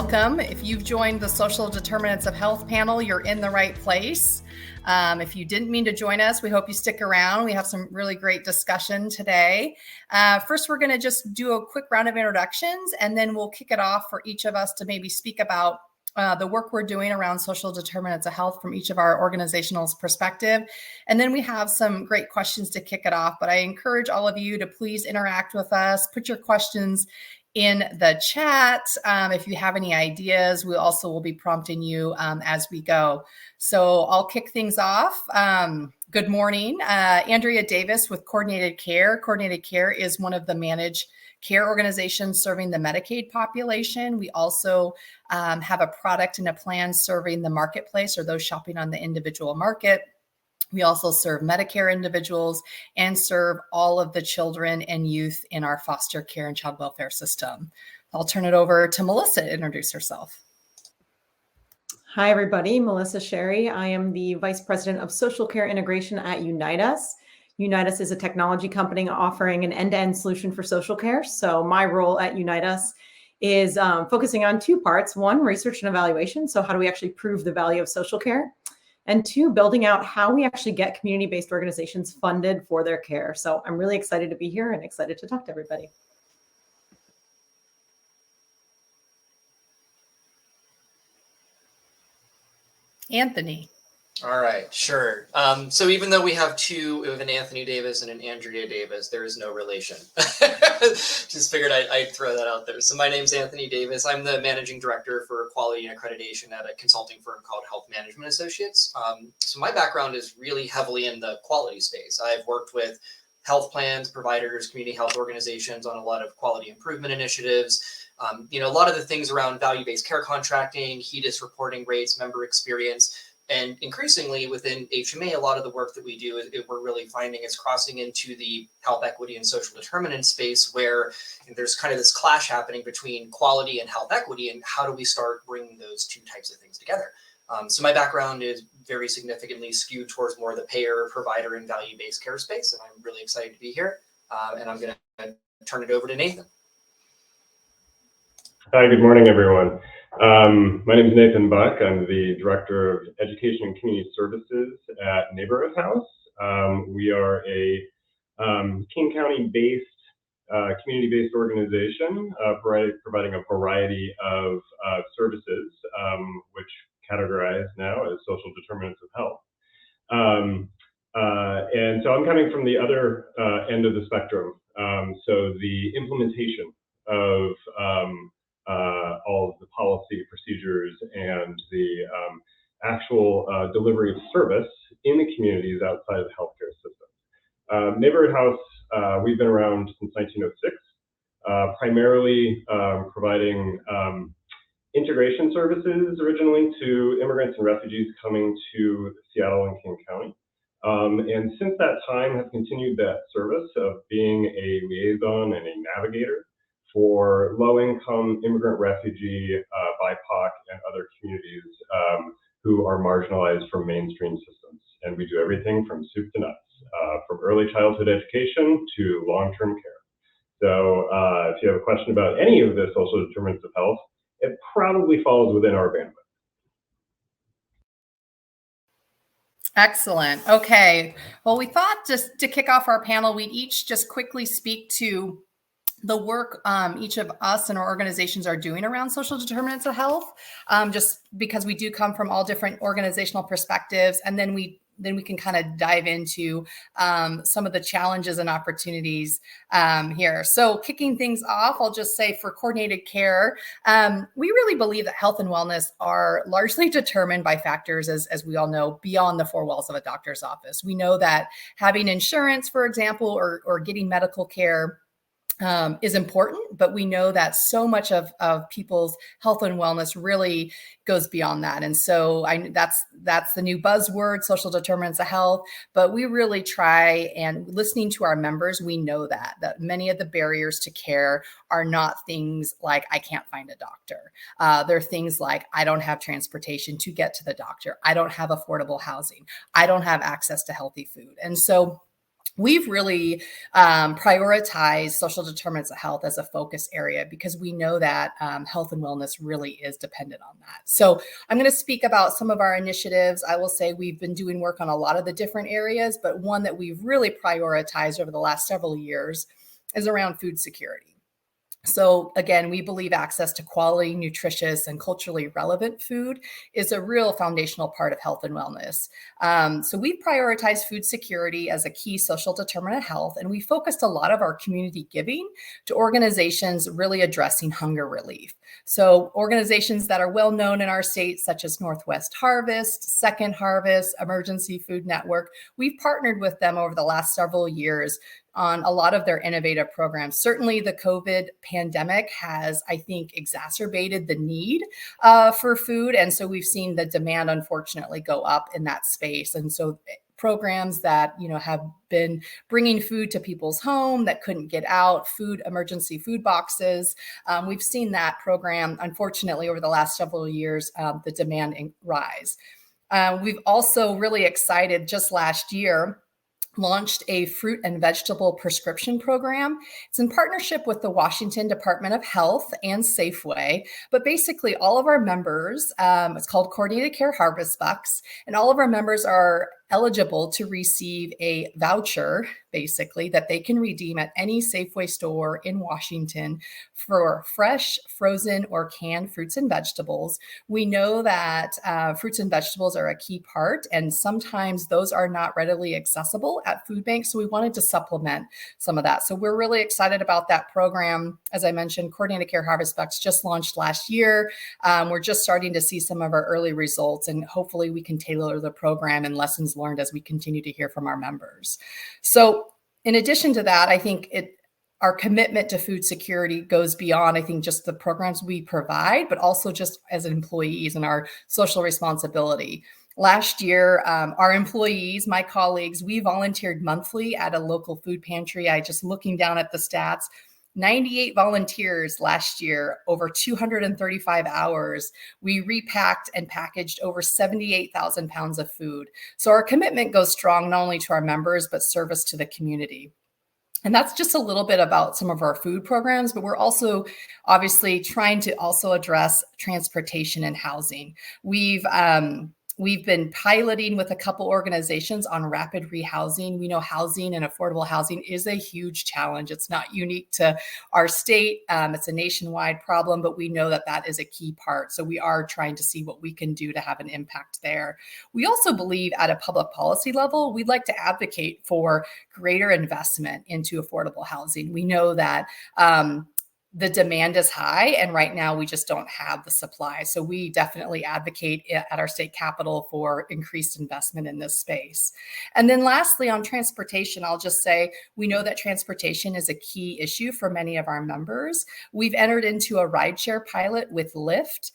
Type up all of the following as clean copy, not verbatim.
welcome. If you've joined the Social Determinants of Health panel, you're in the right place. If you didn't mean to join us, we hope you stick around. We have some really great discussion today. First, we're going to just do a quick round of introductions, and then we'll kick it off for each of us to maybe speak about the work we're doing around social determinants of health from each of our organizational's perspective. And then we have some great questions to kick it off, but I encourage all of you to please interact with us, put your questions in the chat. If you have any ideas, we also will be prompting you as we go. So I'll kick things off. Good morning. Andrea Davis with Coordinated Care. Coordinated Care is one of the managed care organizations serving the Medicaid population. We also have a product and a plan serving the marketplace or those shopping on the individual market. We also serve Medicare individuals and serve all of the children and youth in our foster care and child welfare system. I'll turn it over to Melissa to introduce herself. Hi, everybody. Melissa Sherry. I am the Vice President of Social Care Integration at Unite Us. Unite Us is a technology company offering an end-to-end solution for social care. So my role at Unite Us is focusing on two parts. One, research and evaluation. So how do we actually prove the value of social care? And two, building out how we actually get community-based organizations funded for their care. So I'm really excited to be here and excited to talk to everybody. Anthony. All right, sure. So even though we have an Anthony Davis and an Andrea Davis, there is no relation. Just figured I'd throw that out there. So my name's Anthony Davis. I'm the managing director for quality and accreditation at a consulting firm called Health Management Associates. So my background is really heavily in the quality space. I've worked with health plans, providers, community health organizations on a lot of quality improvement initiatives. A lot of the things around value-based care contracting, HEDIS reporting rates, member experience. And increasingly within HMA, a lot of the work that we do, we're really finding is crossing into the health equity and social determinant space where there's kind of this clash happening between quality and health equity, and how do we start bringing those two types of things together? So my background is very significantly skewed towards more the payer, provider, and value-based care space, and I'm really excited to be here. And I'm going to turn it over to Nathan. Hi, good morning, everyone. My name is Nathan Buck. I'm the Director of Education and Community Services at Neighborhood House. We are a King County-based, community-based organization providing a variety of services, which categorize now as social determinants of health. And so I'm coming from the other end of the spectrum. So the implementation of all of the policy procedures and the actual delivery of service in the communities outside of the healthcare system. Neighborhood House, we've been around since 1906, primarily providing integration services originally to immigrants and refugees coming to Seattle and King County. And since that time have continued that service of being a liaison and a navigator for low-income immigrant, refugee, BIPOC, and other communities who are marginalized from mainstream systems. And we do everything from soup to nuts, from early childhood education to long-term care. So if you have a question about any of the social determinants of health, it probably falls within our bandwidth. Excellent. Okay. Well, we thought just to kick off our panel, we'd each just quickly speak to the work each of us and our organizations are doing around social determinants of health, just because we do come from all different organizational perspectives. And then we can kind of dive into some of the challenges and opportunities here. So kicking things off, I'll just say for coordinated care, we really believe that health and wellness are largely determined by factors, as we all know, beyond the four walls of a doctor's office. We know that having insurance, for example, or getting medical care is important, but we know that so much of people's health and wellness really goes beyond that. And so that's the new buzzword, social determinants of health. But we really try, and listening to our members, we know that many of the barriers to care are not things like I can't find a doctor. They're things like I don't have transportation to get to the doctor. I don't have affordable housing. I don't have access to healthy food. And so we've really prioritized social determinants of health as a focus area because we know that health and wellness really is dependent on that. So I'm going to speak about some of our initiatives. I will say we've been doing work on a lot of the different areas, but one that we've really prioritized over the last several years is around food security. So again, we believe access to quality, nutritious, and culturally relevant food is a real foundational part of health and wellness. So we've prioritized food security as a key social determinant of health, and we focused a lot of our community giving to organizations really addressing hunger relief. So organizations that are well known in our state, such as Northwest Harvest, Second Harvest, Emergency Food Network, we've partnered with them over the last several years on a lot of their innovative programs. Certainly the COVID pandemic has, I think, exacerbated the need for food. And so we've seen the demand, unfortunately, go up in that space. And so programs that, have been bringing food to people's home that couldn't get out, emergency food boxes. We've seen that program, unfortunately, over the last several years, the demand rise. We've also really excited just last year, launched a fruit and vegetable prescription program. It's in partnership with the Washington Department of Health and Safeway, but basically all of our members, it's called Coordinated Care Harvest Bucks, and all of our members are eligible to receive a voucher, basically, that they can redeem at any Safeway store in Washington for fresh, frozen, or canned fruits and vegetables. We know that fruits and vegetables are a key part, and sometimes those are not readily accessible at food banks, so we wanted to supplement some of that. So we're really excited about that program. As I mentioned, Coordinated Care Harvest Bucks just launched last year. We're just starting to see some of our early results, and hopefully we can tailor the program and lessons learned as we continue to hear from our members. So in addition to that, I think our commitment to food security goes beyond, I think, just the programs we provide, but also just as employees and our social responsibility. Last year, our employees, my colleagues, we volunteered monthly at a local food pantry. Just looking down at the stats, 98 volunteers last year, over 235 hours. We repacked and packaged over 78,000 pounds of food. So our commitment goes strong, not only to our members, but service to the community. And that's just a little bit about some of our food programs, but we're also obviously trying to also address transportation and housing. We've been piloting with a couple organizations on rapid rehousing. We know housing and affordable housing is a huge challenge. It's not unique to our state. It's a nationwide problem, but we know that that is a key part. So we are trying to see what we can do to have an impact there. We also believe at a public policy level, we'd like to advocate for greater investment into affordable housing. We know that the demand is high, and right now we just don't have the supply. So we definitely advocate at our state capitol for increased investment in this space. And then lastly, on transportation, I'll just say, we know that transportation is a key issue for many of our members. We've entered into a rideshare pilot with Lyft,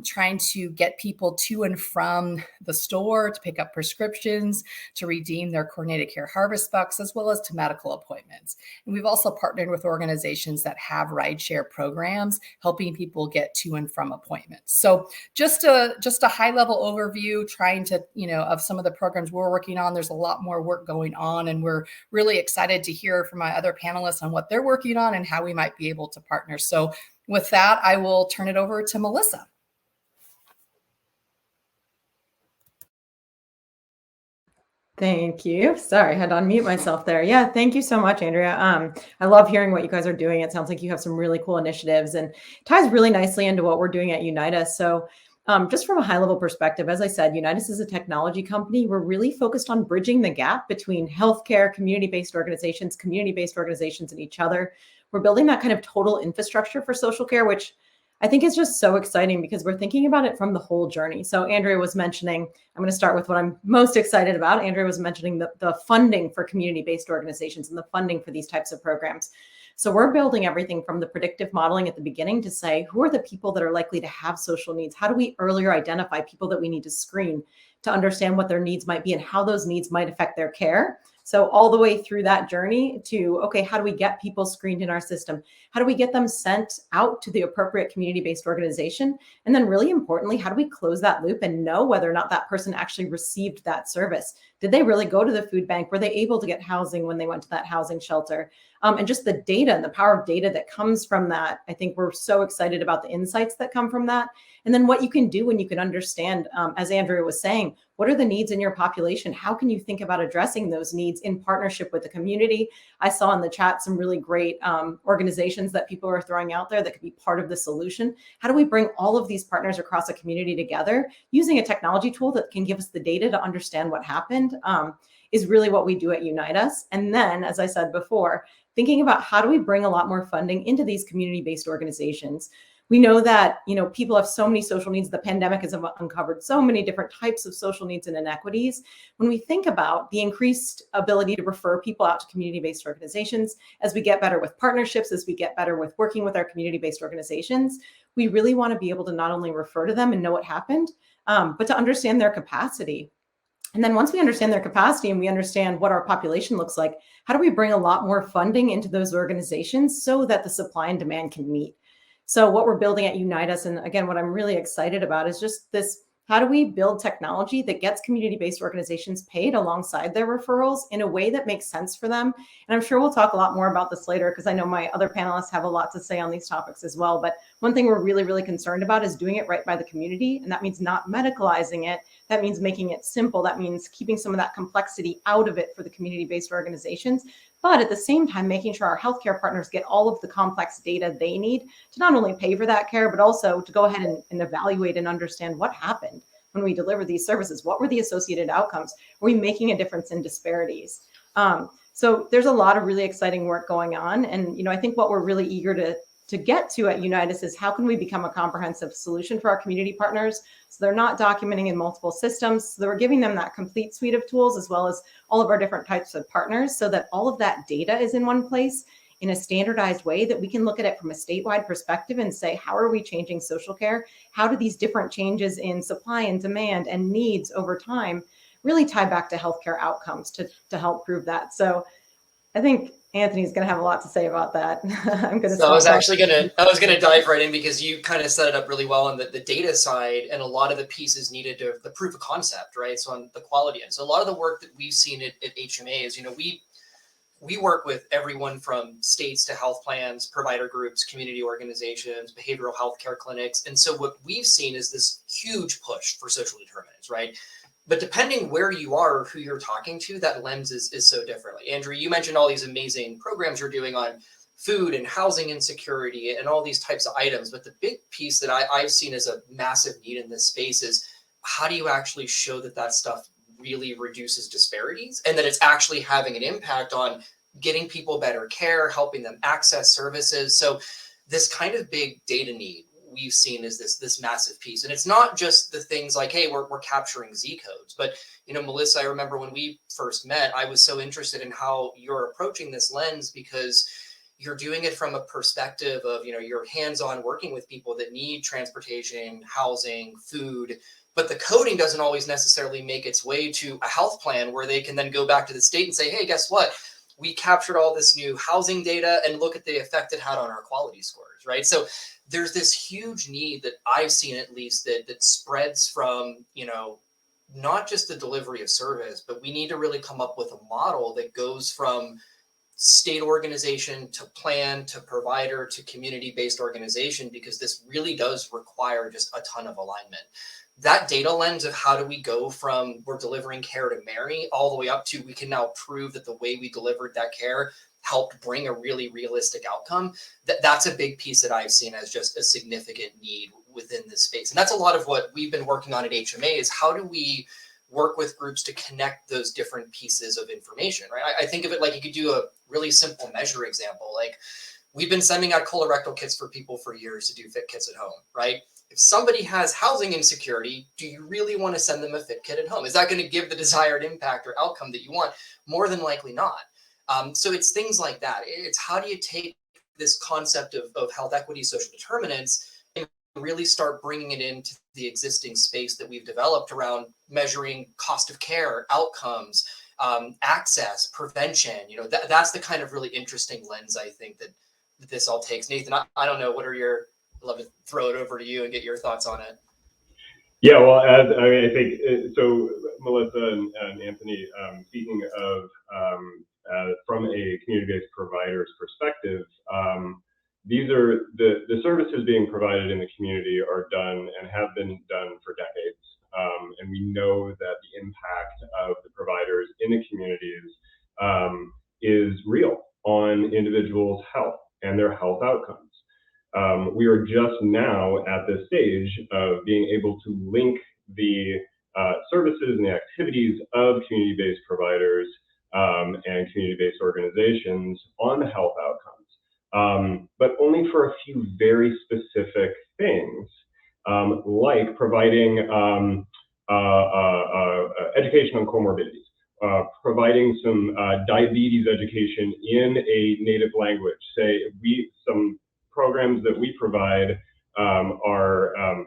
trying to get people to and from the store to pick up prescriptions, to redeem their Coordinated Care Harvest Bucks, as well as to medical appointments. And we've also partnered with organizations that have rideshare programs, helping people get to and from appointments. So just a high level overview, trying to, of some of the programs we're working on. There's a lot more work going on, and we're really excited to hear from my other panelists on what they're working on and how we might be able to partner. So with that, I will turn it over to Melissa. Thank you. Sorry, I had to unmute myself there. Yeah, thank you so much, Andrea. I love hearing what you guys are doing. It sounds like you have some really cool initiatives, and ties really nicely into what we're doing at Unitas. So just from a high level perspective, as I said, Unitas is a technology company. We're really focused on bridging the gap between healthcare, community-based organizations, and each other. We're building that kind of total infrastructure for social care, which I think is just so exciting because we're thinking about it from the whole journey. So Andrea was mentioning, I'm going to start with what I'm most excited about. Andrea was mentioning the funding for community-based organizations and the funding for these types of programs. So we're building everything from the predictive modeling at the beginning to say, who are the people that are likely to have social needs? How do we earlier identify people that we need to screen? to understand what their needs might be and how those needs might affect their care. So all the way through that journey to, okay, how do we get people screened in our system? How do we get them sent out to the appropriate community-based organization? And then really importantly, how do we close that loop and know whether or not that person actually received that service? Did they really go to the food bank? Were they able to get housing when they went to that housing shelter? And just the data and the power of data that comes from that. I think we're so excited about the insights that come from that. And then what you can do when you can understand, as Andrea was saying, what are the needs in your population? How can you think about addressing those needs in partnership with the community? I saw in the chat some really great organizations that people are throwing out there that could be part of the solution. How do we bring all of these partners across a community together using a technology tool that can give us the data to understand what happened? Is really what we do at Unite Us. And then, as I said before, thinking about how do we bring a lot more funding into these community-based organizations. We know that, people have so many social needs. The pandemic has uncovered so many different types of social needs and inequities. When we think about the increased ability to refer people out to community-based organizations, as we get better with partnerships, as we get better with working with our community-based organizations, we really want to be able to not only refer to them and know what happened, but to understand their capacity. And then once we understand their capacity and we understand what our population looks like, how do we bring a lot more funding into those organizations so that the supply and demand can meet? So what we're building at Unite Us, and again, what I'm really excited about is just this, how do we build technology that gets community-based organizations paid alongside their referrals in a way that makes sense for them? And I'm sure we'll talk a lot more about this later because I know my other panelists have a lot to say on these topics as well. But one thing we're really, really concerned about is doing it right by the community. And that means not medicalizing it. That means making it simple. That means keeping some of that complexity out of it for the community-based organizations. But at the same time, making sure our healthcare partners get all of the complex data they need to not only pay for that care, but also to go ahead and evaluate and understand what happened when we deliver these services. What were the associated outcomes? Are we making a difference in disparities? So there's a lot of really exciting work going on. And, I think what we're really eager to get to at Unite Us is how can we become a comprehensive solution for our community partners so they're not documenting in multiple systems, so that we're giving them that complete suite of tools as well as all of our different types of partners so that all of that data is in one place in a standardized way that we can look at it from a statewide perspective and say, how are we changing social care? How do these different changes in supply and demand and needs over time really tie back to healthcare outcomes to help prove that? So I think Anthony's going to have a lot to say about that. I'm going to. So I was going to dive right in because you kind of set it up really well on the data side and a lot of the pieces needed to the proof of concept, right? So on the quality end. So a lot of the work that we've seen at HMA is, we work with everyone from states to health plans, provider groups, community organizations, behavioral health care clinics. And so what we've seen is this huge push for social determinants, right? But depending where you are or who you're talking to, that lens is so different. Like Andrew, you mentioned all these amazing programs you're doing on food and housing insecurity and all these types of items. But the big piece that I've seen as a massive need in this space is how do you actually show that stuff really reduces disparities and that it's actually having an impact on getting people better care, helping them access services. So this kind of big data need we've seen is this massive piece. And it's not just the things like, hey, we're capturing Z codes, but Melissa, I remember when we first met, I was so interested in how you're approaching this lens because you're doing it from a perspective of, you're hands-on working with people that need transportation, housing, food, but the coding doesn't always necessarily make its way to a health plan where they can then go back to the state and say, hey, guess what? We captured all this new housing data and look at the effect it had on our quality scores, right? So there's this huge need that I've seen at least that spreads from, not just the delivery of service, but we need to really come up with a model that goes from state organization to plan to provider to community-based organization, because this really does require just a ton of alignment. That data lens of how do we go from we're delivering care to Mary all the way up to we can now prove that the way we delivered that care helped bring a really realistic outcome. That's a big piece that I've seen as just a significant need within this space. And that's a lot of what we've been working on at HMA is how do we work with groups to connect those different pieces of information, right? I think of it like you could do a really simple measure example. Like we've been sending out colorectal kits for people for years to do fit kits at home, right? If somebody has housing insecurity, do you really want to send them a fit kit at home? Is that going to give the desired impact or outcome that you want? More than likely not. So it's things like that. It's how do you take this concept of health equity, social determinants, and really start bringing it into the existing space that we've developed around measuring cost of care, outcomes, access, prevention. That's the kind of really interesting lens I think that this all takes. Nathan, I don't know, I'd love to throw it over to you and get your thoughts on it. Yeah, well, I think so. Melissa and Anthony, speaking of from a community-based provider's perspective, these are the services being provided in the community are done and have been done for decades, and we know that the impact of the providers in the communities is real on individuals' health and their health outcomes. We are just now at this stage of being able to link the services and the activities of community-based providers and community-based organizations on the health outcomes, but only for a few very specific things, like providing education on comorbidities, providing some diabetes education in a native language. Say some programs that we provide are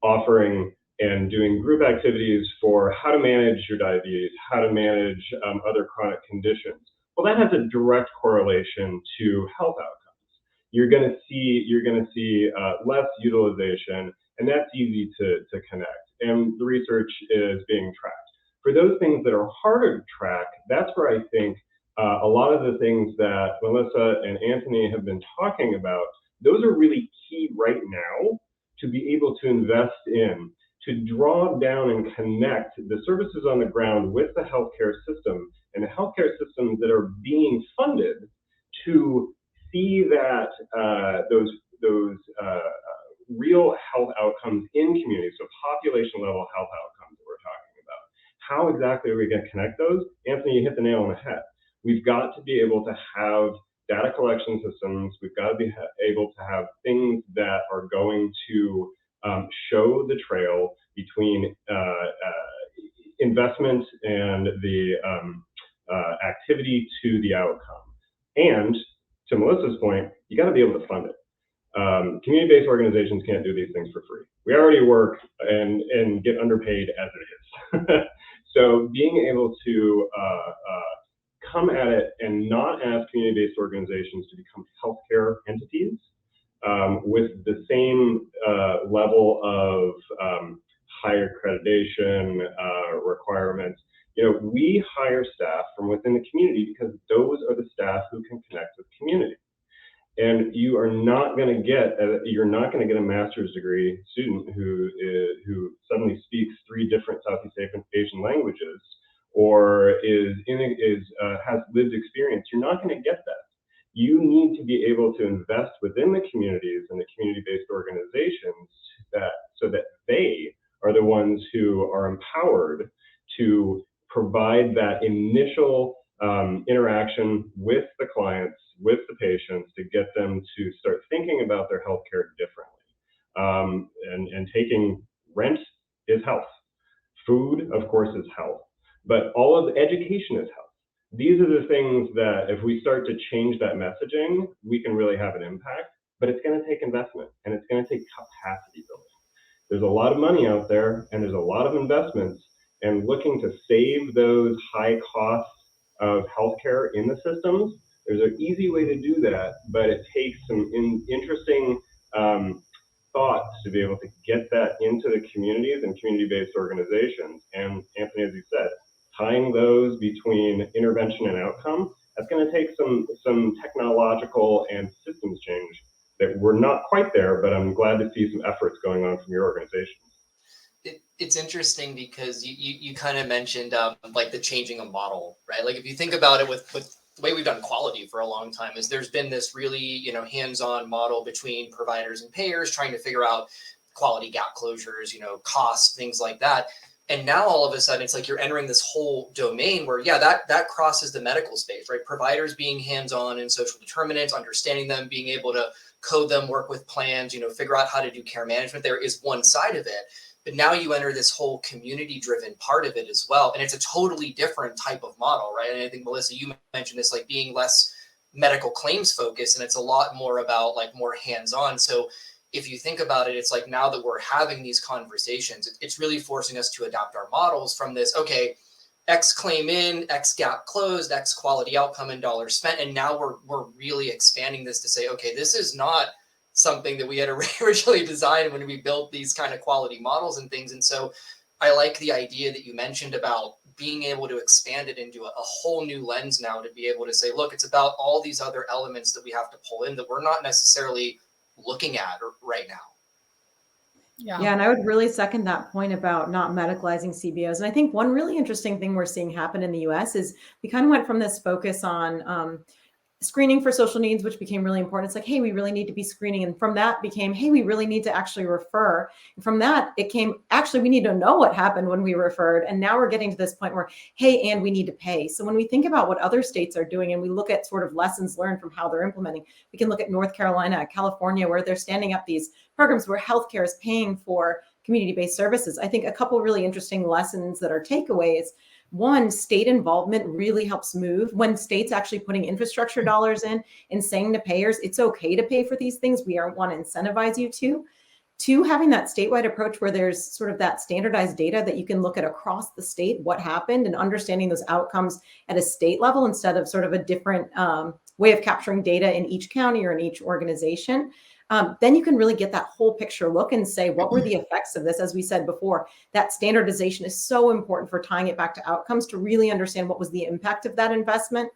offering and doing group activities for how to manage your diabetes, how to manage other chronic conditions. Well, that has a direct correlation to health outcomes. You're going to see less utilization, and that's easy to connect. And the research is being tracked. For those things that are harder to track, that's where I think a lot of the things that Melissa and Anthony have been talking about, those are really key right now to be able to invest in, to draw down and connect the services on the ground with the healthcare system and the healthcare systems that are being funded to see that those real health outcomes in communities, so population level health outcomes that we're talking about. How exactly are we going to connect those? Anthony, you hit the nail on the head. We've got to be able to have data collection systems. We've got to be able to have things that are going to show the trail between investment and the activity to the outcome. And to Melissa's point, you got to be able to fund it. Community-based organizations can't do these things for free. We already work and get underpaid as it is. So being able to come at it and not ask community-based organizations to become healthcare entities with the same level of higher accreditation requirements. We hire staff from within the community because those are the staff who can connect with community. And you're not going to get a master's degree student who suddenly speaks 3 different Southeast Asian languages or has lived experience. You're not going to get that. You need to be able to invest within the communities and the community-based organizations so that they are the ones who are empowered to provide that initial interaction with the clients, with the patients, to get them to start thinking about their healthcare differently. And taking rent is health. Food, of course, is health. But all of education is health. These are the things that if we start to change that messaging, we can really have an impact. But it's going to take investment and it's going to take capacity building. There's a lot of money out there and there's a lot of investments, and looking to save those high costs of healthcare in the systems, there's an easy way to do that, but it takes some interesting thoughts to be able to get that into the communities and community-based organizations. And Anthony, as you said, tying those between intervention and outcome, that's going to take some technological and systems change that we're not quite there, but I'm glad to see some efforts going on from your organization. It's interesting because you kind of mentioned like the changing of model, right? Like if you think about it with the way we've done quality for a long time is there's been this really, hands-on model between providers and payers trying to figure out quality gap closures, costs, things like that. And now all of a sudden it's like you're entering this whole domain where, that crosses the medical space, right? Providers being hands-on in social determinants, understanding them, being able to code them, work with plans, figure out how to do care management. There is one side of it. But now you enter this whole community-driven part of it as well. And it's a totally different type of model, right? And I think, Melissa, you mentioned this, like being less medical claims focused, and it's a lot more about like more hands-on. So if you think about it, it's like now that we're having these conversations, it's really forcing us to adapt our models from this, okay, X claim in, X gap closed, X quality outcome and dollars spent. And now we're really expanding this to say, okay, this is not something that we had originally designed when we built these kind of quality models and things. And so I like the idea that you mentioned about being able to expand it into a whole new lens now, to be able to say, look, it's about all these other elements that we have to pull in that we're not necessarily looking at right now. Yeah, and I would really second that point about not medicalizing CBOs. And I think one really interesting thing we're seeing happen in the US is we kind of went from this focus on screening for social needs, which became really important. It's like, hey, we really need to be screening. And from that became, hey, we really need to actually refer. And from that, it came, actually, we need to know what happened when we referred. And now we're getting to this point where, hey, and we need to pay. So when we think about what other states are doing and we look at sort of lessons learned from how they're implementing, we can look at North Carolina, California, where they're standing up these programs where healthcare is paying for community-based services. I think a couple really interesting lessons that are takeaways. One, state involvement really helps move. When states actually putting infrastructure dollars in and saying to payers, it's okay to pay for these things, we want to incentivize you to. Two, having that statewide approach where there's sort of that standardized data that you can look at across the state, what happened, and understanding those outcomes at a state level instead of sort of a different way of capturing data in each county or in each organization. Then you can really get that whole picture look and say, what were the effects of this? As we said before, that standardization is so important for tying it back to outcomes to really understand what was the impact of that investment.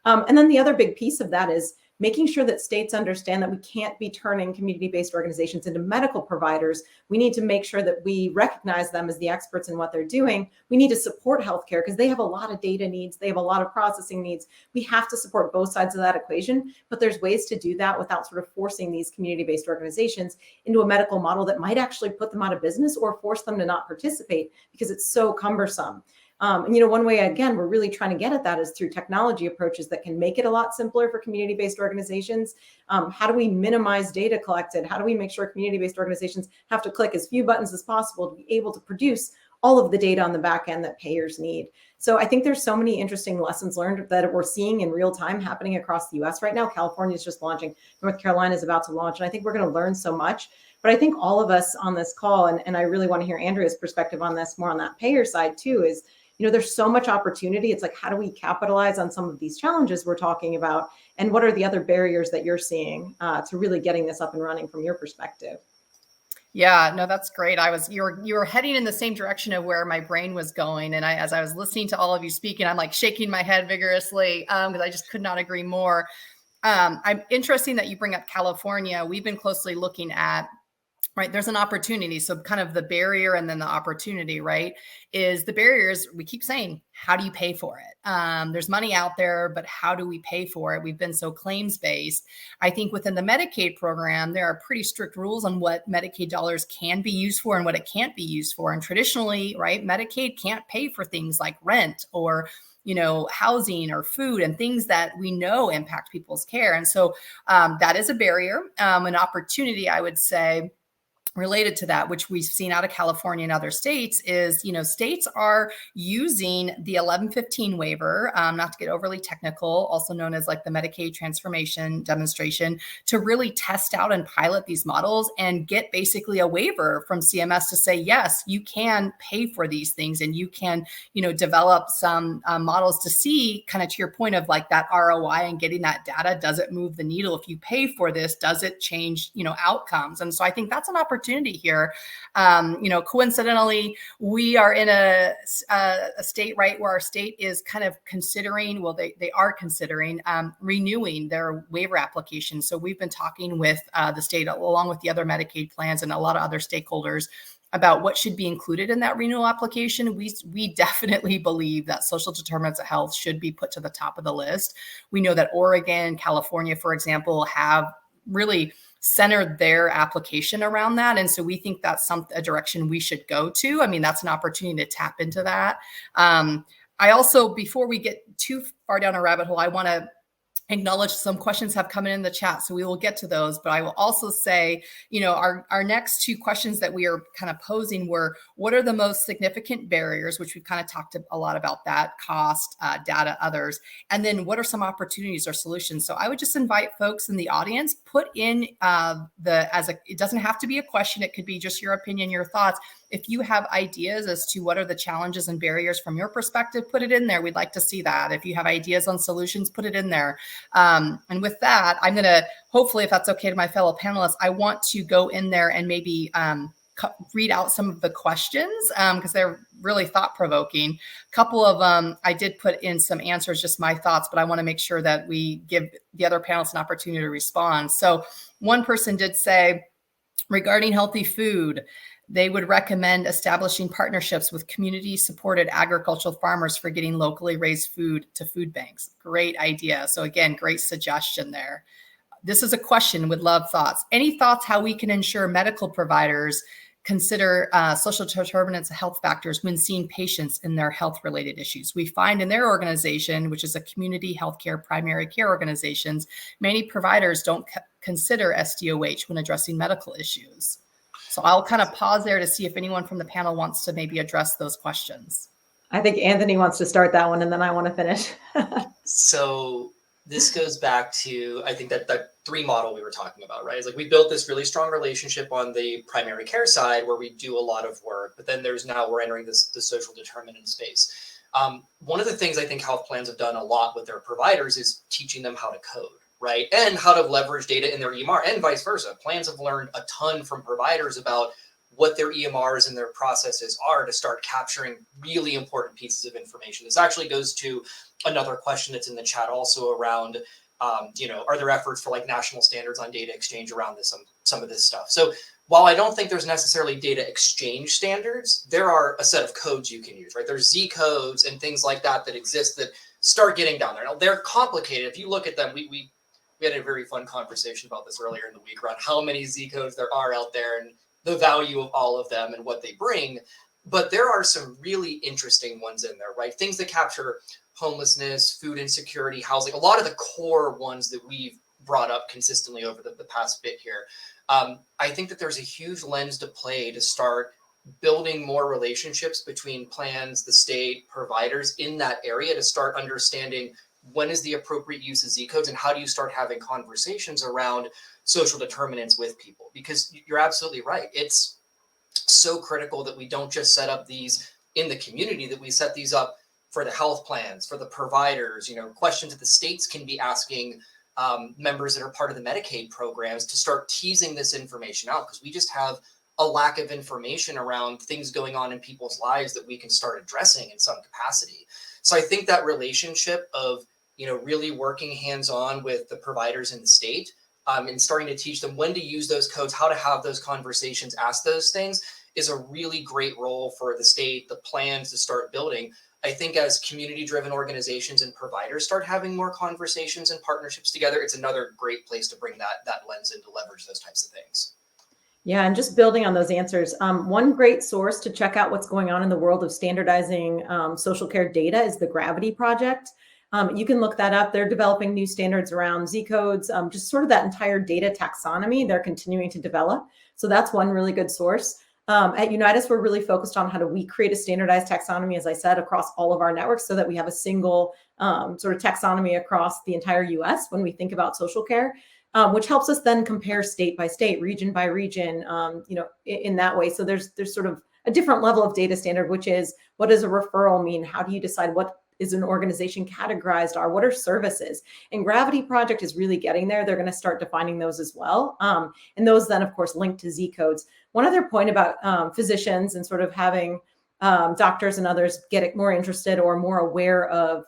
And then the other big piece of that is making sure that states understand that we can't be turning community-based organizations into medical providers. We need to make sure that we recognize them as the experts in what they're doing. We need to support healthcare because they have a lot of data needs. They have a lot of processing needs. We have to support both sides of that equation, but there's ways to do that without sort of forcing these community-based organizations into a medical model that might actually put them out of business or force them to not participate because it's so cumbersome. And, one way, again, we're really trying to get at that is through technology approaches that can make it a lot simpler for community-based organizations. How do we minimize data collected? How do we make sure community-based organizations have to click as few buttons as possible to be able to produce all of the data on the back end that payers need? So I think there's so many interesting lessons learned that we're seeing in real time happening across the US right now. California is just launching. North Carolina is about to launch. And I think we're going to learn so much. But I think all of us on this call, and I really want to hear Andrea's perspective on this more on that payer side too, is there's so much opportunity. It's like, how do we capitalize on some of these challenges we're talking about? And what are the other barriers that you're seeing to really getting this up and running from your perspective? Yeah, no, that's great. You were heading in the same direction of where my brain was going. And as I was listening to all of you speaking, I'm like shaking my head vigorously because I just could not agree more. I'm interesting that you bring up California. We've been closely looking at, right, there's an opportunity. So kind of the barrier and then the opportunity, right, is the barriers. We keep saying, how do you pay for it? There's money out there, but how do we pay for it? We've been so claims-based. I think within the Medicaid program, there are pretty strict rules on what Medicaid dollars can be used for and what it can't be used for. And traditionally, right, Medicaid can't pay for things like rent or housing or food and things that we know impact people's care. And so that is a barrier, an opportunity, I would say, related to that, which we've seen out of California and other states, is, states are using the 1115 waiver, not to get overly technical, also known as like the Medicaid transformation demonstration, to really test out and pilot these models and get basically a waiver from CMS to say, yes, you can pay for these things and you can, develop some models to see, kind of to your point of like that ROI and getting that data. Does it move the needle? If you pay for this, does it change, outcomes? And so I think that's an opportunity here. Coincidentally, we are in a state, right, where our state is kind of considering, they are considering renewing their waiver application. So we've been talking with the state along with the other Medicaid plans and a lot of other stakeholders about what should be included in that renewal application. We definitely believe that social determinants of health should be put to the top of the list. We know that Oregon, California, for example, have really centered their application around that. And so we think that's a direction we should go to. I mean, that's an opportunity to tap into that. I also, before we get too far down a rabbit hole, I want to acknowledge some questions have come in the chat, so we will get to those. But I will also say, our next two questions that we are kind of posing were, what are the most significant barriers, which we've kind of talked a lot about that, cost, data, others, and then what are some opportunities or solutions? So I would just invite folks in the audience, put in it doesn't have to be a question, it could be just your opinion, your thoughts. If you have ideas as to what are the challenges and barriers from your perspective, put it in there. We'd like to see that. If you have ideas on solutions, put it in there. And with that, I'm going to, hopefully, if that's okay to my fellow panelists, I want to go in there and maybe read out some of the questions because they're really thought-provoking. A couple of them, I did put in some answers, just my thoughts, but I want to make sure that we give the other panelists an opportunity to respond. So one person did say, regarding healthy food, they would recommend establishing partnerships with community-supported agricultural farmers for getting locally raised food to food banks. Great idea. So again, great suggestion there. This is a question, would love thoughts. Any thoughts how we can ensure medical providers consider social determinants of health factors when seeing patients in their health-related issues? We find in their organization, which is a community healthcare primary care organizations, many providers don't consider SDOH when addressing medical issues. So I'll kind of pause there to see if anyone from the panel wants to maybe address those questions. I think Anthony wants to start that one, and then I want to finish. So this goes back to, I think that 3 model we were talking about, right? It's like we built this really strong relationship on the primary care side where we do a lot of work, but then we're entering the social determinant space. One of the things I think health plans have done a lot with their providers is teaching them how to code, right? And how to leverage data in their EMR and vice versa. Plans have learned a ton from providers about what their EMRs and their processes are to start capturing really important pieces of information. This actually goes to another question that's in the chat also around, are there efforts for like national standards on data exchange around this, some of this stuff? So while I don't think there's necessarily data exchange standards, there are a set of codes you can use, right? There's Z codes and things like that exist that start getting down there. Now they're complicated. If you look at them, we had a very fun conversation about this earlier in the week around how many Z codes there are out there and the value of all of them and what they bring. But there are some really interesting ones in there, right? Things that capture homelessness, food insecurity, housing, a lot of the core ones that we've brought up consistently over the past bit here. I think that there's a huge lens to play to start building more relationships between plans, the state, providers in that area to start understanding when is the appropriate use of Z codes and how do you start having conversations around social determinants with people? Because you're absolutely right. It's so critical that we don't just set up these in the community, that we set these up for the health plans, for the providers, questions that the states can be asking members that are part of the Medicaid programs to start teasing this information out, because we just have a lack of information around things going on in people's lives that we can start addressing in some capacity. So I think that relationship of, really working hands-on with the providers in the state and starting to teach them when to use those codes, how to have those conversations, ask those things, is a really great role for the state, the plans to start building. I think as community-driven organizations and providers start having more conversations and partnerships together, it's another great place to bring that lens in to leverage those types of things. Yeah, and just building on those answers, one great source to check out what's going on in the world of standardizing social care data is the Gravity Project. You can look that up. They're developing new standards around Z codes, just sort of that entire data taxonomy they're continuing to develop. So that's one really good source. At Unitas, we're really focused on how do we create a standardized taxonomy, as I said, across all of our networks so that we have a single sort of taxonomy across the entire US when we think about social care, which helps us then compare state by state, region by region, in that way. So there's sort of a different level of data standard, which is, what does a referral mean? How do you decide what is an organization categorized are? What are services? And Gravity Project is really getting there. They're going to start defining those as well. And those then, of course, link to Z codes. One other point about physicians and sort of having doctors and others get more interested or more aware of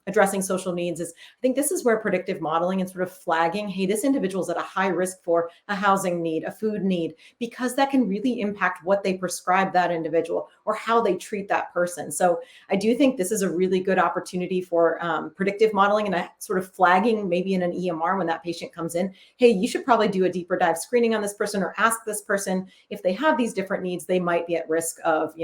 addressing social needs is, I think this is where predictive modeling and sort of flagging, hey, this individual is at a high risk for a housing need, a food need, because that can really impact what they prescribe that individual or how they treat that person. So I do think this is a really good opportunity for predictive modeling and a sort of flagging maybe in an EMR when that patient comes in, hey, you should probably do a deeper dive screening on this person or ask this person if they have these different needs, they might be at risk of,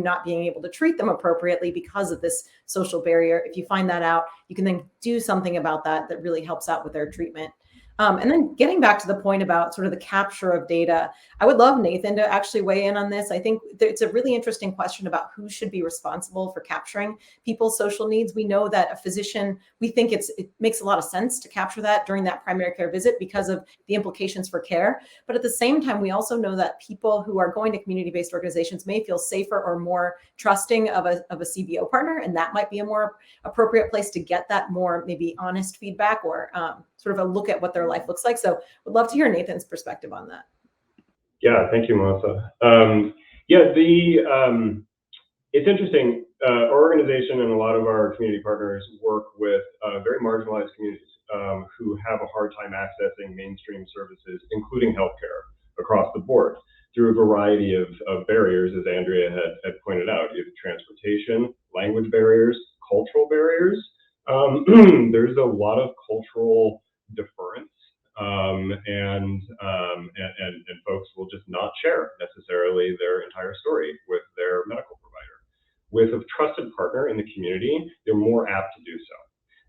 you not being able to treat them appropriately because of this social barrier. If you find that out, you can then do something about that that really helps out with their treatment. And then getting back to the point about sort of the capture of data, I would love Nathan to actually weigh in on this. I think it's a really interesting question about who should be responsible for capturing people's social needs. We know that a physician, we think it makes a lot of sense to capture that during that primary care visit because of the implications for care. But at the same time, we also know that people who are going to community-based organizations may feel safer or more trusting of a CBO partner, and that might be a more appropriate place to get that more maybe honest feedback or sort of a look at what their life looks like. So would love to hear Nathan's perspective on that. Yeah, thank you, Melissa. It's interesting. Our organization and a lot of our community partners work with very marginalized communities who have a hard time accessing mainstream services, including healthcare, across the board through a variety of barriers, as Andrea had pointed out. You have transportation, language barriers, cultural barriers. There's a lot of cultural deference, and folks will just not share necessarily their entire story with their medical provider. With a trusted partner in the community, they're more apt to do so.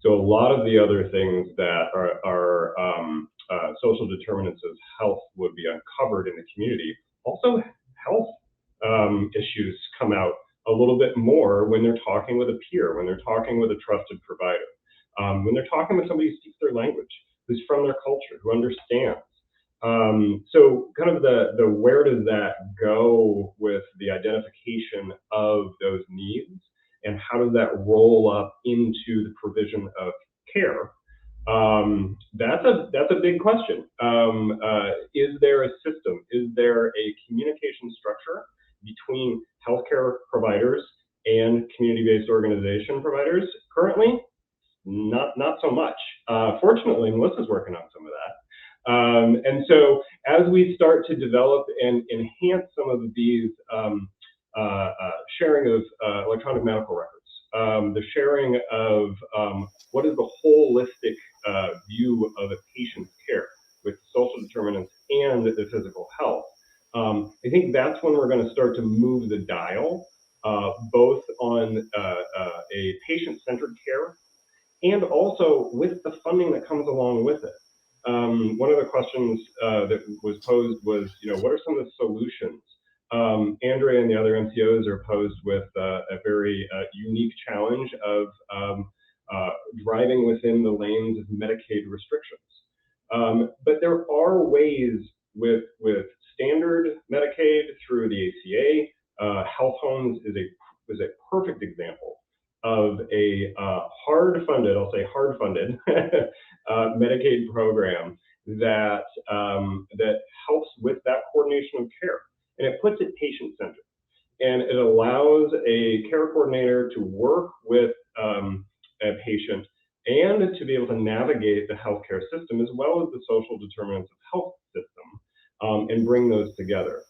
So a lot of the other things that are social determinants of health would be uncovered in the community. Also, health issues come out a little bit more when they're talking with a peer, when they're talking with a trusted provider, when they're talking with somebody who speaks their language, who's from their culture, who understands. So kind of the where does that go with the identification of those needs, and how does that roll up into the provision of care? That's a big question. Is there a system? Is there a communication structure between healthcare providers and community-based organization providers? Currently, not so much. Fortunately, Melissa's working on some of that. And so as we start to develop and enhance some of these sharing of electronic medical records, the sharing of what is the holistic view of a patient's care with social determinants and the physical health, I think that's when we're going to start to move the dial, both on a patient-centered care and also with the funding that comes along with it. One of the questions that was posed was, what are some of the solutions? Andrea and the other MCOs are posed with a very unique challenge of driving within the lanes of Medicaid restrictions. But there are ways with standard Medicaid through the ACA. Health Homes is a perfect example of a hard-funded Medicaid program that helps with that coordination of care, and it puts it patient-centered, and it allows a care coordinator to work with a patient and to be able to navigate the healthcare system as well as the social determinants of health system, and bring those together.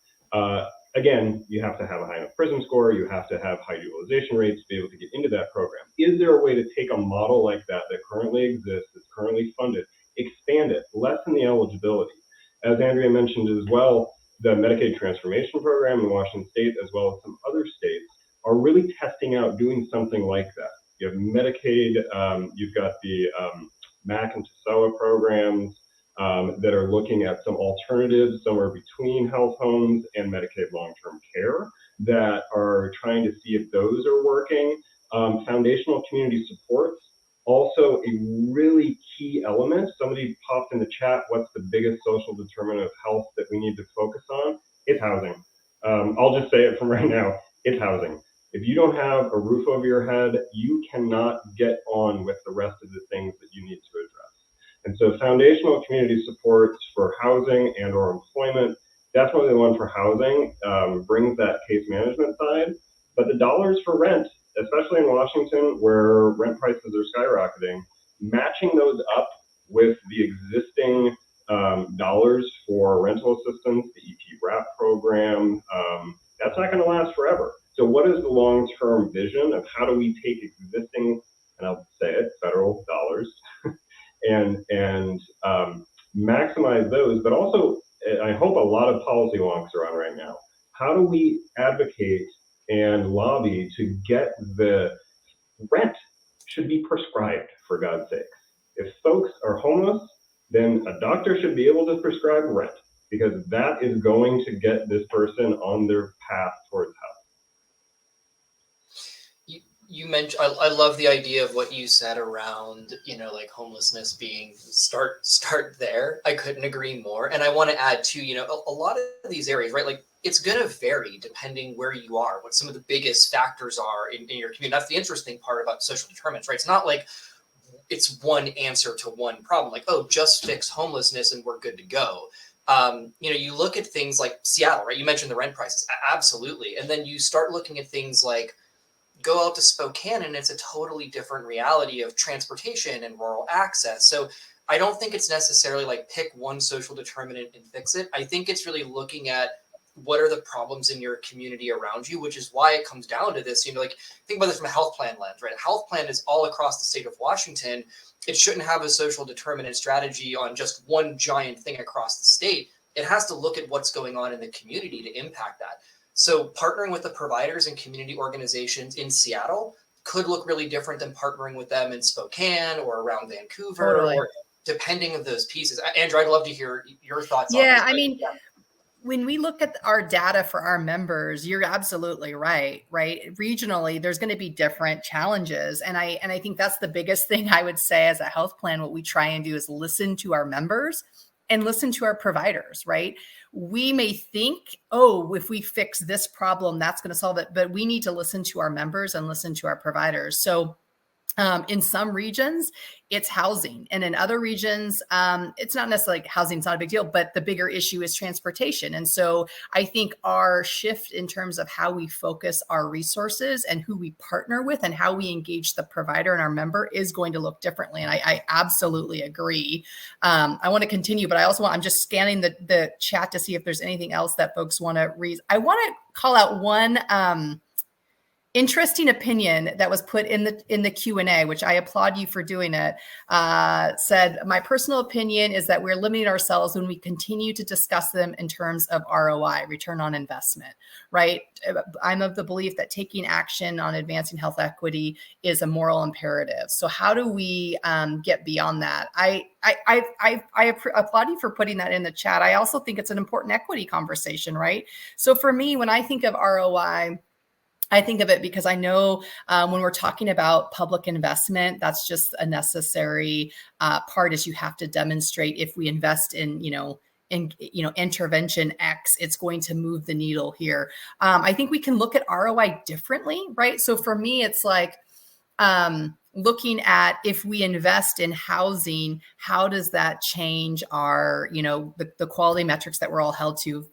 Again, you have to have a high enough PRISM score, you have to have high utilization rates to be able to get into that program. Is there a way to take a model like that currently exists, that's currently funded, expand it, lessen the eligibility? As Andrea mentioned as well, the Medicaid transformation program in Washington State, as well as some other states, are really testing out doing something like that. You have Medicaid, you've got the MAC and TSOA programs, that are looking at some alternatives somewhere between health homes and Medicaid long-term care that are trying to see if those are working. Foundational community supports, also a really key element. Somebody popped in the chat, what's the biggest social determinant of health that we need to focus on? It's housing. I'll just say it from right now, it's housing. If you don't have a roof over your head, you cannot get on with the rest of the things that you need to address. And so foundational community supports for housing and or employment, definitely the one for housing, brings that case management side. But the dollars for rent, especially in Washington where rent prices are skyrocketing, matching those up with the existing dollars for rental assistance, the EP WRAP program, that's not going to last forever. So what is the long-term vision of how do we take existing, and I'll say it, federal dollars, and maximize those, but also, I hope a lot of policy wonks are on right now. How do we advocate and prescribed, for God's sake. If folks are homeless, then a doctor should be able to prescribe rent, because that is going to get this person on their path towards health. You mentioned, I love the idea of what you said around, like homelessness being start there. I couldn't agree more. And I want to add too, a lot of these areas, right? Like it's going to vary depending where you are, what some of the biggest factors are in your community. That's the interesting part about social determinants, right? It's not like it's one answer to one problem, like, oh, just fix homelessness and we're good to go. You look at things like Seattle, right? You mentioned the rent prices. Absolutely. And then you start looking at things like, go out to Spokane and it's a totally different reality of transportation and rural access. So I don't think it's necessarily like pick one social determinant and fix it. I think it's really looking at what are the problems in your community around you, which is why it comes down to this, like think about this from a health plan lens, right? A health plan is all across the state of Washington. It shouldn't have a social determinant strategy on just one giant thing across the state. It has to look at what's going on in the community to impact that. So partnering with the providers and community organizations in Seattle could look really different than partnering with them in Spokane or around Vancouver, Totally. or depending on those pieces. Andrew, I'd love to hear your thoughts on Yeah, this. I mean, when we look at our data for our members, you're absolutely right? Regionally, there's going to be different challenges. And I think that's the biggest thing I would say as a health plan. What we try and do is listen to our members and listen to our providers, right? We may think, oh, if we fix this problem, that's going to solve it. But we need to listen to our members and listen to our providers. So in some regions, it's housing. And in other regions, it's not necessarily housing, it's not a big deal, but the bigger issue is transportation. And so I think our shift in terms of how we focus our resources and who we partner with and how we engage the provider and our member is going to look differently. And I absolutely agree. I want to continue, but I'm just scanning the chat to see if there's anything else that folks want to read. I want to call out one interesting opinion that was put in the Q&A, which I applaud you for doing it, said, my personal opinion is that we're limiting ourselves when we continue to discuss them in terms of ROI, return on investment, right? I'm of the belief that taking action on advancing health equity is a moral imperative. So how do we get beyond that? I applaud you for putting that in the chat. I also think it's an important equity conversation, right? So for me, when I think of ROI, I think of it because I know when we're talking about public investment, that's just a necessary part is you have to demonstrate if we invest in, intervention X, it's going to move the needle here. I think we can look at ROI differently, right? So for me, it's like looking at if we invest in housing, how does that change our, the quality metrics that we're all held to?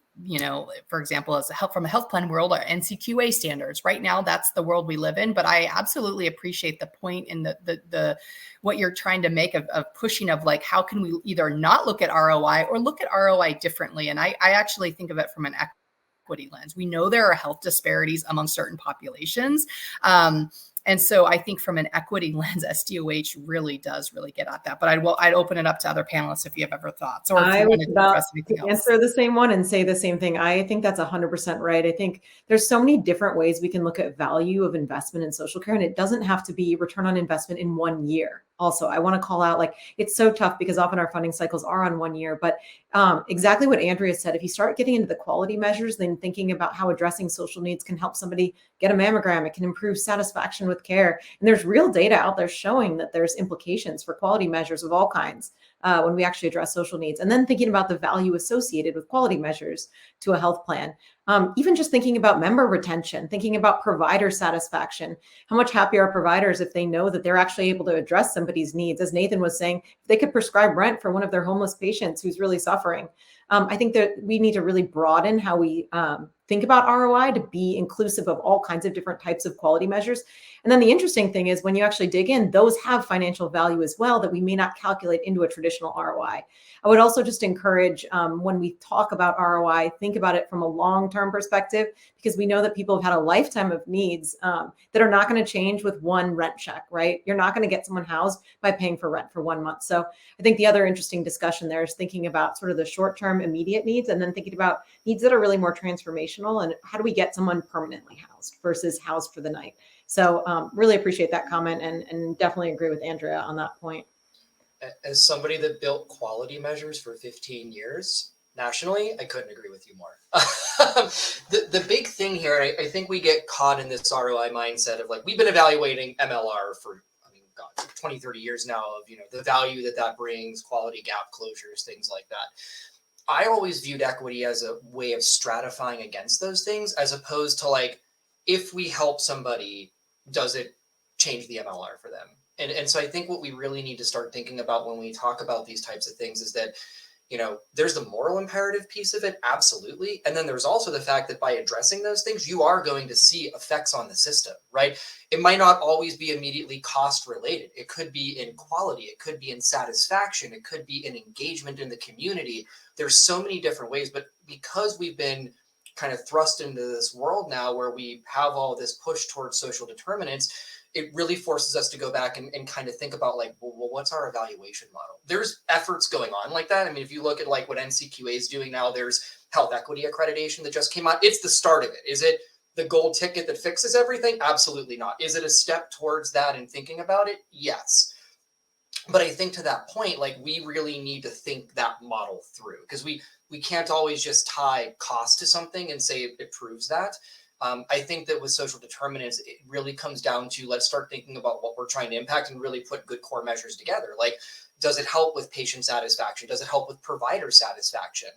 For example, from a health plan world, our NCQA standards. Right now, that's the world we live in. But I absolutely appreciate the point in the what you're trying to make of pushing of like, how can we either not look at ROI or look at ROI differently? And I actually think of it from an equity lens. We know there are health disparities among certain populations. And so I think from an equity lens, SDOH really does get at that. But I'd open it up to other panelists if you have other thoughts. Or if I you was want about to anything to else. answer the same one and say the same thing. I think that's 100% right. I think there's so many different ways we can look at value of investment in social care, and it doesn't have to be return on investment in 1 year. Also, I want to call out, like, it's so tough because often our funding cycles are on 1 year, but exactly what Andrea said, if you start getting into the quality measures, then thinking about how addressing social needs can help somebody get a mammogram, it can improve satisfaction with care. And there's real data out there showing that there's implications for quality measures of all kinds when we actually address social needs. And then thinking about the value associated with quality measures to a health plan. Even just thinking about member retention, thinking about provider satisfaction. How much happier are providers if they know that they're actually able to address somebody's needs? As Nathan was saying, if they could prescribe rent for one of their homeless patients who's really suffering. I think that we need to really broaden how we think about ROI to be inclusive of all kinds of different types of quality measures. And then the interesting thing is when you actually dig in, those have financial value as well that we may not calculate into a traditional ROI. I would also just encourage when we talk about ROI, think about it from a long-term perspective, because we know that people have had a lifetime of needs that are not going to change with one rent check, right? You're not going to get someone housed by paying for rent for 1 month. So I think the other interesting discussion there is thinking about sort of the short-term immediate needs and then thinking about needs that are really more transformational and how do we get someone permanently housed versus housed for the night. So really appreciate that comment and definitely agree with Andrea on that point. As somebody that built quality measures for 15 years nationally, I couldn't agree with you more. The big thing here, I think we get caught in this ROI mindset of like, we've been evaluating MLR for, I mean, God, 20, 30 years now of, you know, the value that brings, quality gap closures, things like that. I always viewed equity as a way of stratifying against those things, as opposed to like, if we help somebody, does it change the MLR for them? And so I think what we really need to start thinking about when we talk about these types of things is that, you know, there's the moral imperative piece of it, absolutely. And then there's also the fact that by addressing those things, you are going to see effects on the system, right? It might not always be immediately cost related. It could be in quality. It could be in satisfaction. It could be in engagement in the community. There's so many different ways, but because we've been kind of thrust into this world now where we have all this push towards social determinants, it really forces us to go back and kind of think about like, well, what's our evaluation model? There's efforts going on like that. I mean, if you look at like what NCQA is doing now, there's health equity accreditation that just came out. It's the start of it. Is it the gold ticket that fixes everything? Absolutely not. Is it a step towards that and thinking about it? Yes. But I think to that point, like we really need to think that model through, because we can't always just tie cost to something and say it proves that. I think that with social determinants, it really comes down to, let's start thinking about what we're trying to impact and really put good core measures together. Like, does it help with patient satisfaction? Does it help with provider satisfaction?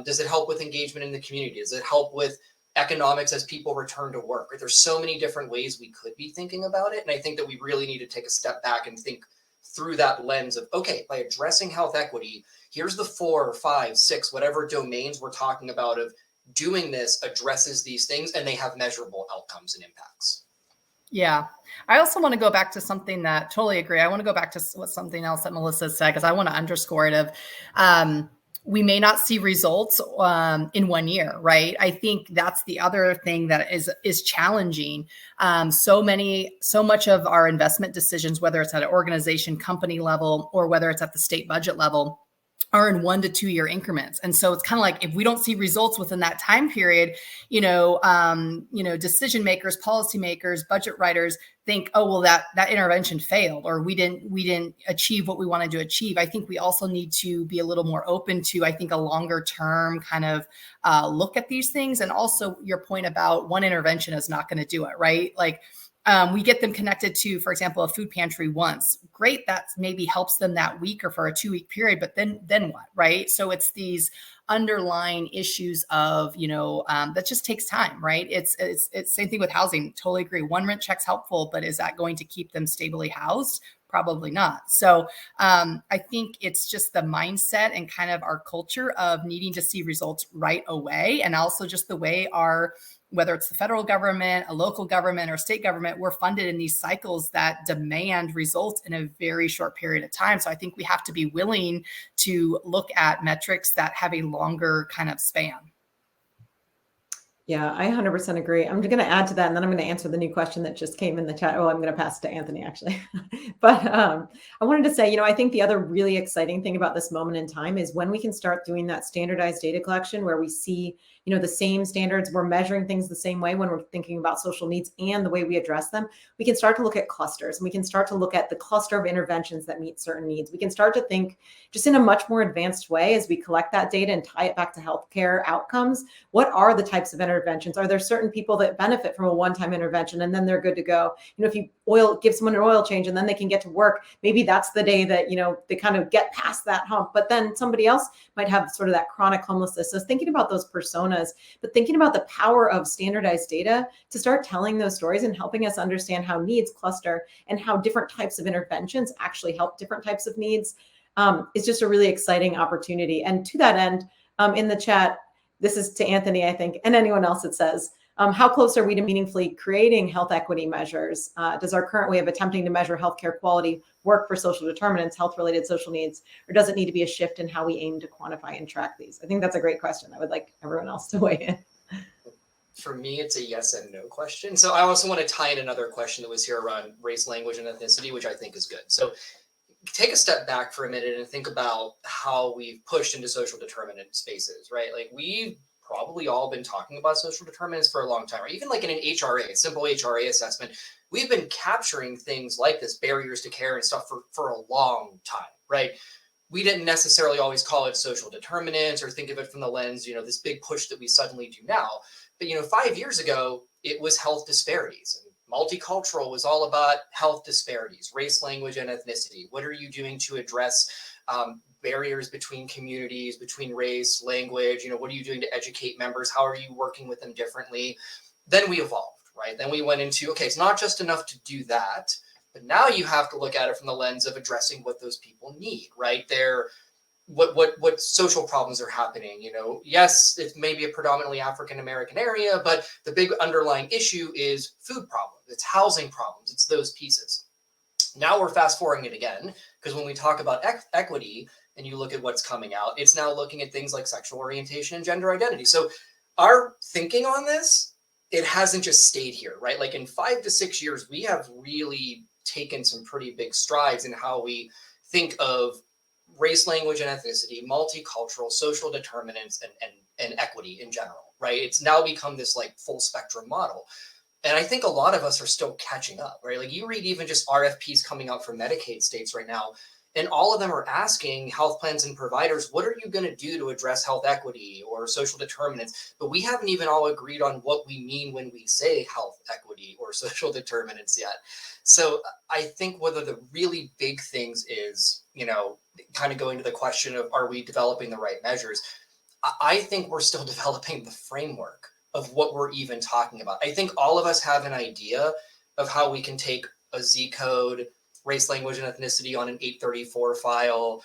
Does it help with engagement in the community? Does it help with economics as people return to work? Right? There's so many different ways we could be thinking about it. And I think that we really need to take a step back and think through that lens of, okay, by addressing health equity, here's the 4, 5, 6, whatever domains we're talking about of doing this addresses these things, and they have measurable outcomes and impacts. Yeah. I also want to go back to something that totally agree. I want to go back to something else that Melissa said, because I want to underscore it of, we may not see results in 1 year, right? I think that's the other thing that is challenging. So much of our investment decisions, whether it's at an organization, company level, or whether it's at the state budget level, are in 1 to 2 year increments. And so it's kind of like, if we don't see results within that time period, decision makers, policymakers, budget writers think, oh, well, that intervention failed, or we didn't achieve what we wanted to achieve. I think we also need to be a little more open to, I think, a longer term kind of look at these things. And also your point about one intervention is not going to do it, right? Like, we get them connected to, for example, a food pantry once. Great, that maybe helps them that week or for a 2 week period, but then what, right? So it's these underlying issues of, that just takes time, right? It's same thing with housing. Totally agree. One rent check's helpful, but is that going to keep them stably housed? Probably not. So I think it's just the mindset and kind of our culture of needing to see results right away. And also just the way whether it's the federal government, a local government, or state government, we're funded in these cycles that demand results in a very short period of time. So I think we have to be willing to look at metrics that have a longer kind of span. Yeah, I 100% agree. I'm going to add to that, and then I'm going to answer the new question that just came in the chat. Oh, I'm going to pass it to Anthony, actually. But I wanted to say, I think the other really exciting thing about this moment in time is when we can start doing that standardized data collection where we see, the same standards, we're measuring things the same way when we're thinking about social needs and the way we address them. We can start to look at clusters, and we can start to look at the cluster of interventions that meet certain needs. We can start to think just in a much more advanced way as we collect that data and tie it back to healthcare outcomes. What are the types of interventions? Are there certain people that benefit from a one-time intervention and then they're good to go? If you give someone an oil change and then they can get to work, maybe that's the day that, they kind of get past that hump, but then somebody else might have sort of that chronic homelessness. So thinking about those personas, but thinking about the power of standardized data to start telling those stories and helping us understand how needs cluster and how different types of interventions actually help different types of needs is just a really exciting opportunity. And to that end, in the chat, this is to Anthony, I think, and anyone else that says, how close are we to meaningfully creating health equity measures? Does our current way of attempting to measure healthcare quality work for social determinants, health-related social needs, or does it need to be a shift in how we aim to quantify and track these? I think that's a great question. I would like everyone else to weigh in. For me, it's a yes and no question. So I also want to tie in another question that was here around race, language, and ethnicity, which I think is good. So take a step back for a minute and think about how we've pushed into social determinant spaces, right? Like we've probably all been talking about social determinants for a long time, or even like in an HRA, a simple HRA assessment. we've been capturing things like this, barriers to care and stuff for a long time, right? We didn't necessarily always call it social determinants or think of it from the lens, this big push that we suddenly do now. But, 5 years ago, it was health disparities. And multicultural was all about health disparities, race, language, and ethnicity. What are you doing to address barriers between communities, between race, language? What are you doing to educate members? How are you working with them differently? Then we evolved, right? Then we went into, okay, it's not just enough to do that, but now you have to look at it from the lens of addressing what those people need, right? What social problems are happening. Yes, it may be a predominantly African American area, but the big underlying issue is food problems, it's housing problems, it's those pieces. Now we're fast forwarding it again, because when we talk about equity and you look at what's coming out, it's now looking at things like sexual orientation and gender identity. So our thinking on this, it hasn't just stayed here, right? Like in 5 to 6 years, we have really taken some pretty big strides in how we think of race, language, and ethnicity, multicultural, social determinants, and equity in general, right? It's now become this like full spectrum model. And I think a lot of us are still catching up, right? Like you read even just RFPs coming out from Medicaid states right now, and all of them are asking health plans and providers, what are you going to do to address health equity or social determinants? But we haven't even all agreed on what we mean when we say health equity or social determinants yet. So I think one of the really big things is, kind of going to the question of, are we developing the right measures? I think we're still developing the framework of what we're even talking about. I think all of us have an idea of how we can take a Z code, race, language, and ethnicity on an 834 file,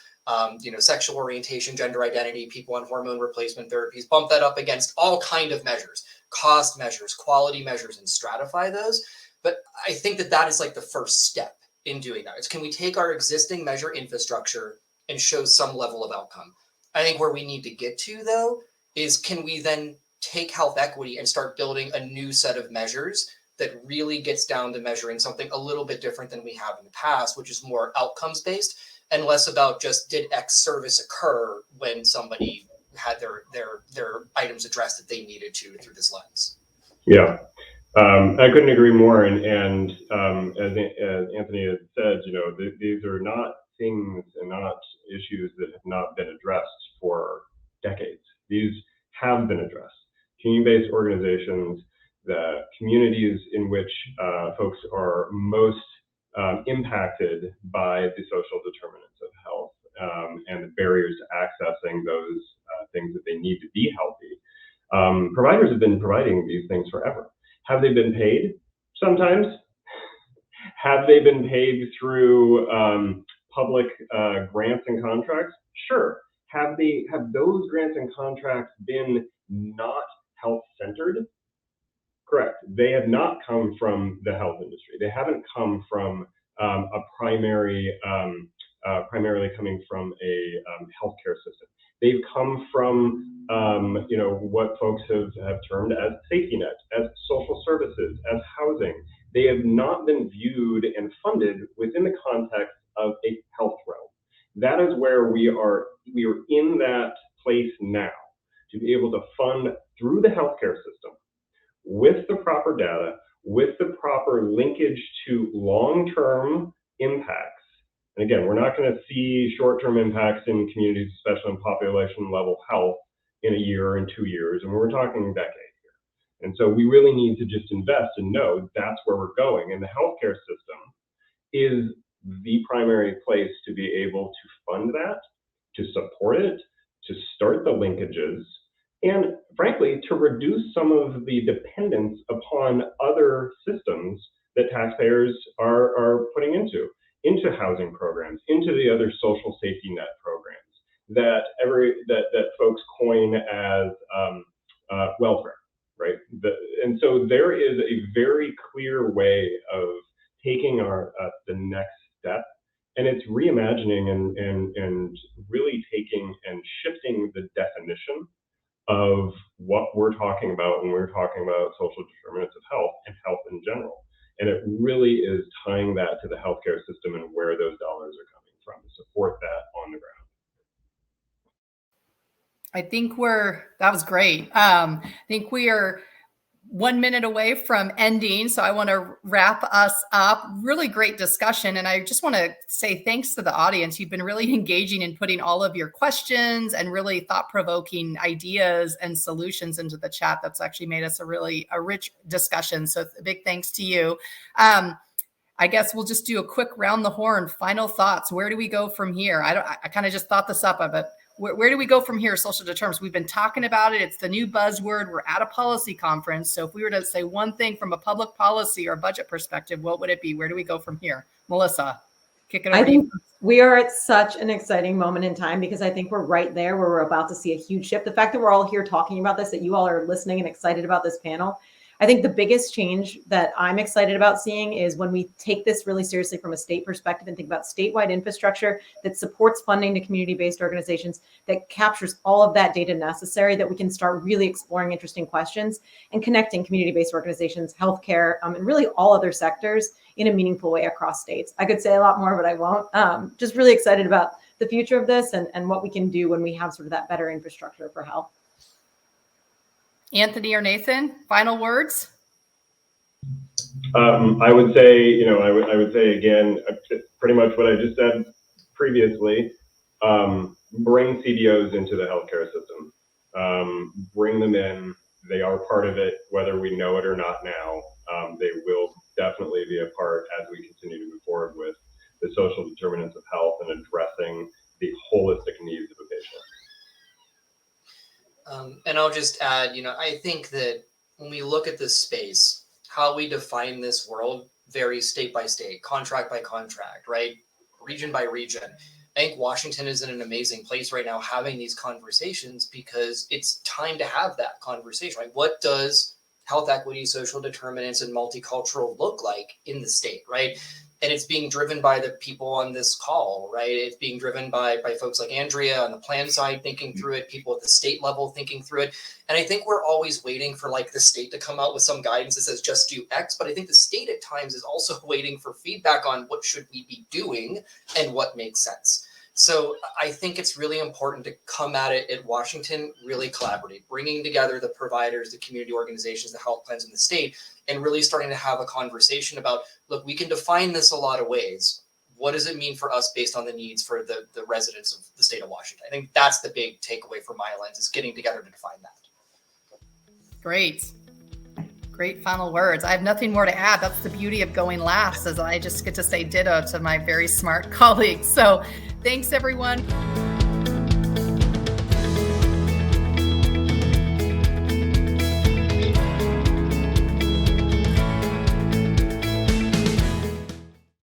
sexual orientation, gender identity, people on hormone replacement therapies, bump that up against all kind of measures, cost measures, quality measures, and stratify those. But I think that is like the first step in doing that. Is can we take our existing measure infrastructure and show some level of outcome? I think where we need to get to, though, is can we then take health equity and start building a new set of measures that really gets down to measuring something a little bit different than we have in the past, which is more outcomes based and less about just did X service occur when somebody had their items addressed that they needed to through this lens. Yeah. I couldn't agree more. And as Anthony had said, these are not things and not issues that have not been addressed for decades. These have been addressed. Community-based organizations, the communities in which folks are most impacted by the social determinants of health and the barriers to accessing those things that they need to be healthy. Providers have been providing these things forever. Have they been paid? Sometimes. Have they been paid through public grants and contracts? Sure. Have those grants and contracts been not health-centered? Correct. They have not come from the health industry. They haven't come from a primarily coming from a healthcare system. They've come from what folks have termed as safety nets, as social services, as housing. They have not been viewed and funded within the context of a health realm. That is where we are in that place now to be able to fund through the healthcare system with the proper data, with the proper linkage to long-term impacts. And again, we're not going to see short-term impacts in communities, especially in population level health, in a year or in 2 years, and we're talking decades here. And so we really need to just invest and know that's where we're going. And the healthcare system is the primary place to be able to fund that, to support it, to start the linkages, and frankly, to reduce some of the dependence upon other systems that taxpayers are putting into housing programs, into the other social safety net programs that folks coin as welfare, right? And so there is a very clear way of taking the next step, and it's reimagining and really taking and shifting the definition of what we're talking about when we're talking about social determinants of health and health in general. And it really is tying that to the healthcare system and where those dollars are coming from to support that on the ground. I think that was great. I think we are 1 minute away from ending, so I want to wrap us up. Really great discussion, and I just want to say thanks to the audience. You've been really engaging in putting all of your questions and really thought-provoking ideas and solutions into the chat. That's actually made us a rich discussion, so a big thanks to you. I guess we'll just do a quick round the horn. Final thoughts. Where do we go from here? I kind of just thought this up, but where do we go from here? Social determinants. We've been talking about it. It's the new buzzword. We're at a policy conference. So if we were to say one thing from a public policy or budget perspective, what would it be? Where do we go from here? Melissa, kick it over to you. We are at such an exciting moment in time because I think we're right there where we're about to see a huge shift. The fact that we're all here talking about this, that you all are listening and excited about this panel, I think the biggest change that I'm excited about seeing is when we take this really seriously from a state perspective and think about statewide infrastructure that supports funding to community-based organizations, that captures all of that data necessary, that we can start really exploring interesting questions and connecting community-based organizations, healthcare, and really all other sectors in a meaningful way across states. I could say a lot more, but I won't. Just really excited about the future of this and what we can do when we have sort of that better infrastructure for health. Anthony or Nathan, final words? I would say, I would say again, pretty much what I just said previously. Bring CDOs into the healthcare system. Bring them in. They are part of it, whether we know it or not now. They will definitely be a part as we continue to move forward with the social determinants of health and addressing the holistic needs of a patient. And I'll just add, I think that when we look at this space, how we define this world varies state by state, contract by contract, right? Region by region. I think Washington is in an amazing place right now having these conversations because it's time to have that conversation, right? What does health equity, social determinants, and multicultural look like in the state, right? And it's being driven by the people on this call, right? It's being driven by folks like Andrea on the plan side thinking through it, people at the state level thinking through it. And I think we're always waiting for like the state to come out with some guidance that says just do X. But I think the state at times is also waiting for feedback on what should we be doing and what makes sense. So I think it's really important to come at it at Washington really collaborative, bringing together the providers, the community organizations, the health plans in the state, and really starting to have a conversation about, look, we can define this a lot of ways. What does it mean for us based on the needs for the residents of the state of Washington? I think that's the big takeaway from my lens, is getting together to define that. Great final words. I have nothing more to add. That's the beauty of going last, as I just get to say ditto to my very smart colleagues. So thanks, everyone.